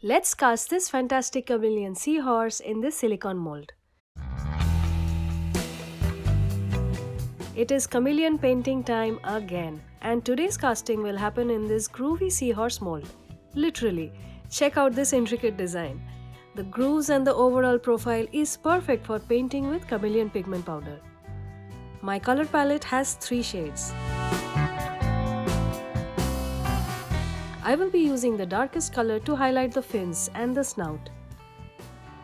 Let's cast this fantastic chameleon seahorse in this silicone mold. It is chameleon painting time again, and today's casting will happen in this groovy seahorse mold. Literally, check out this intricate design. The grooves and the overall profile is perfect for painting with chameleon pigment powder. My color palette has 3 shades. I will be using the darkest color to highlight the fins and the snout,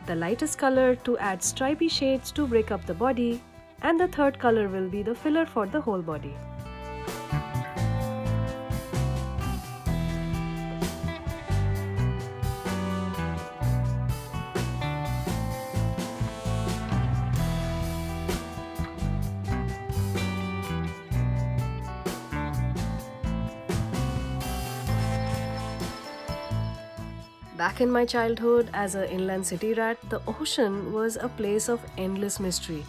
the lightest color to add stripy shades to break up the body, and the third color will be the filler for the whole body. Back in my childhood, as an inland city rat, the ocean was a place of endless mystery.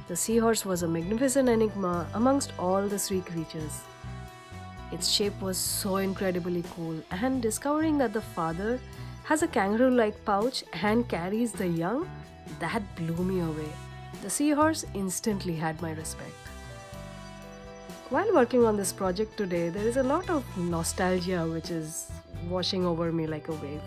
The seahorse was a magnificent enigma amongst all the sea creatures. Its shape was so incredibly cool, and discovering that the father has a kangaroo-like pouch and carries the young, that blew me away. The seahorse instantly had my respect. While working on this project today, there is a lot of nostalgia which is washing over me like a wave.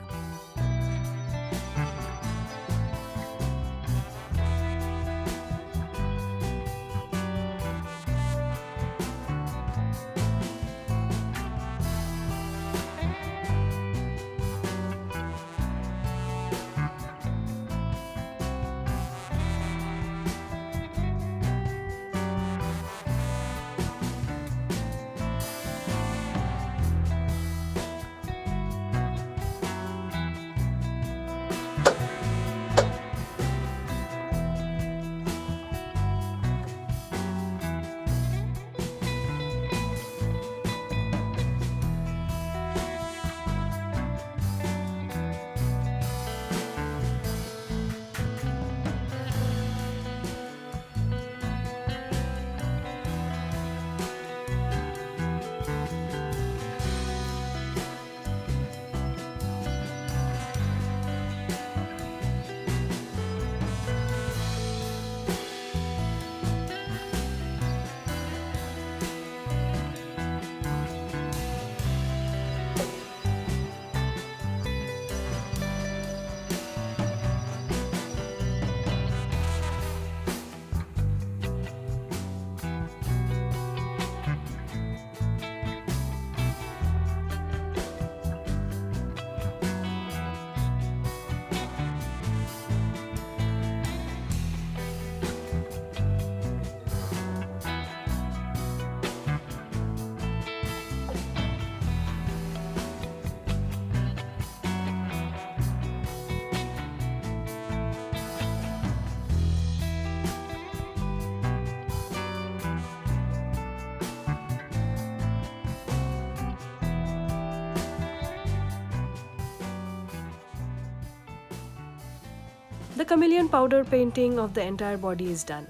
The chameleon powder painting of the entire body is done.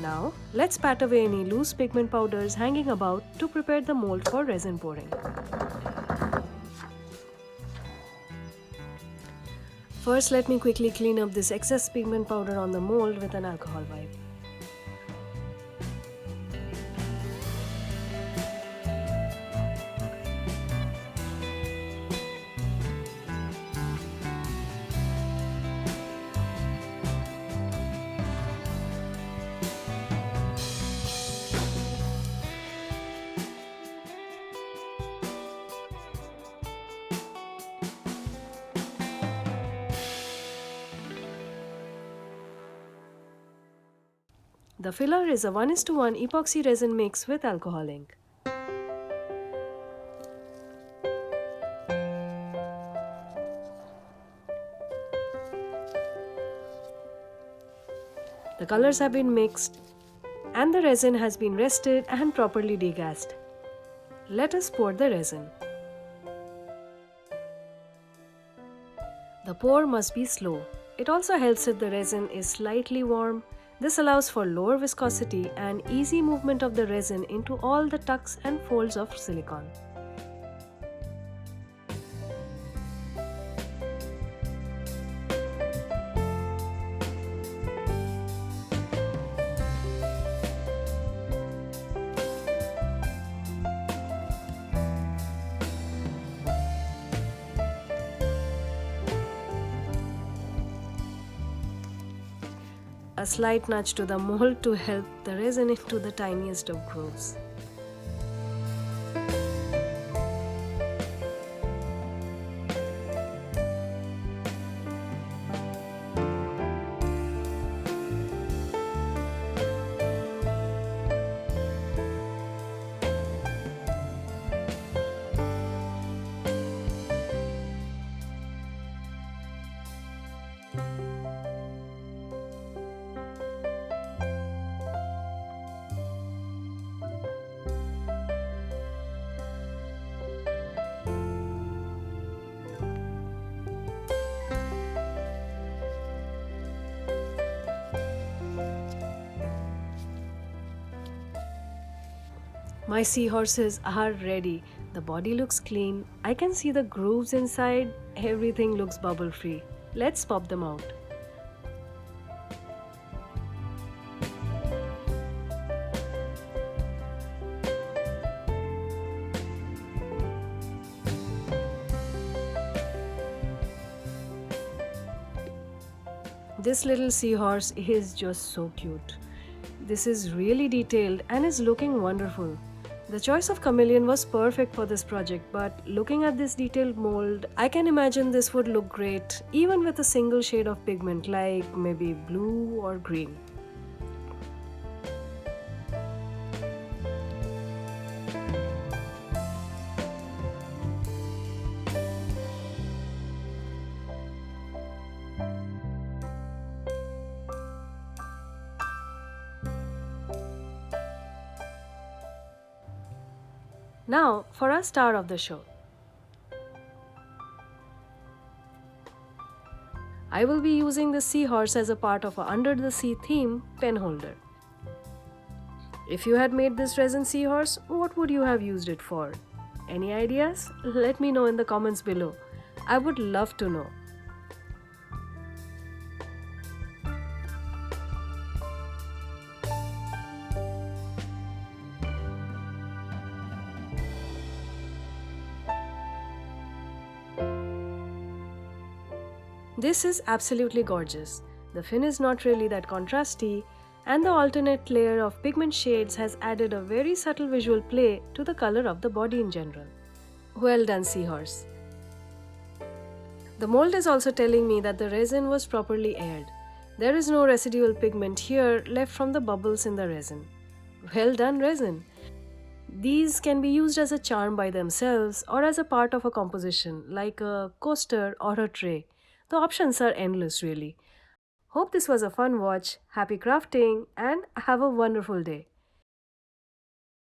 Now, let's pat away any loose pigment powders hanging about to prepare the mold for resin pouring. First, let me quickly clean up this excess pigment powder on the mold with an alcohol wipe. The filler is a 1:1 epoxy resin mix with alcohol ink. The colors have been mixed and the resin has been rested and properly degassed. Let us pour the resin. The pour must be slow. It also helps if the resin is slightly warm. This allows for lower viscosity and easy movement of the resin into all the tucks and folds of silicone. a slight nudge to the mold to help the resin into the tiniest of grooves. My seahorses are ready. The body looks clean. I can see the grooves inside. Everything looks bubble free. Let's pop them out. This little seahorse is just so cute. This is really detailed and is looking wonderful. The choice of chameleon was perfect for this project, but looking at this detailed mold, I can imagine this would look great even with a single shade of pigment like maybe blue or green. Now for our star of the show. I will be using the seahorse as a part of a under the sea theme pen holder. If you had made this resin seahorse, what would you have used it for? Any ideas? Let me know in the comments below. I would love to know. This is absolutely gorgeous. The fin is not really that contrasty, and the alternate layer of pigment shades has added a very subtle visual play to the color of the body in general. Well done, seahorse. The mold is also telling me that the resin was properly aired. There is no residual pigment here left from the bubbles in the resin. Well done, resin. These can be used as a charm by themselves or as a part of a composition like a coaster or a tray. The options are endless, really. Hope this was a fun watch. Happy crafting and have a wonderful day.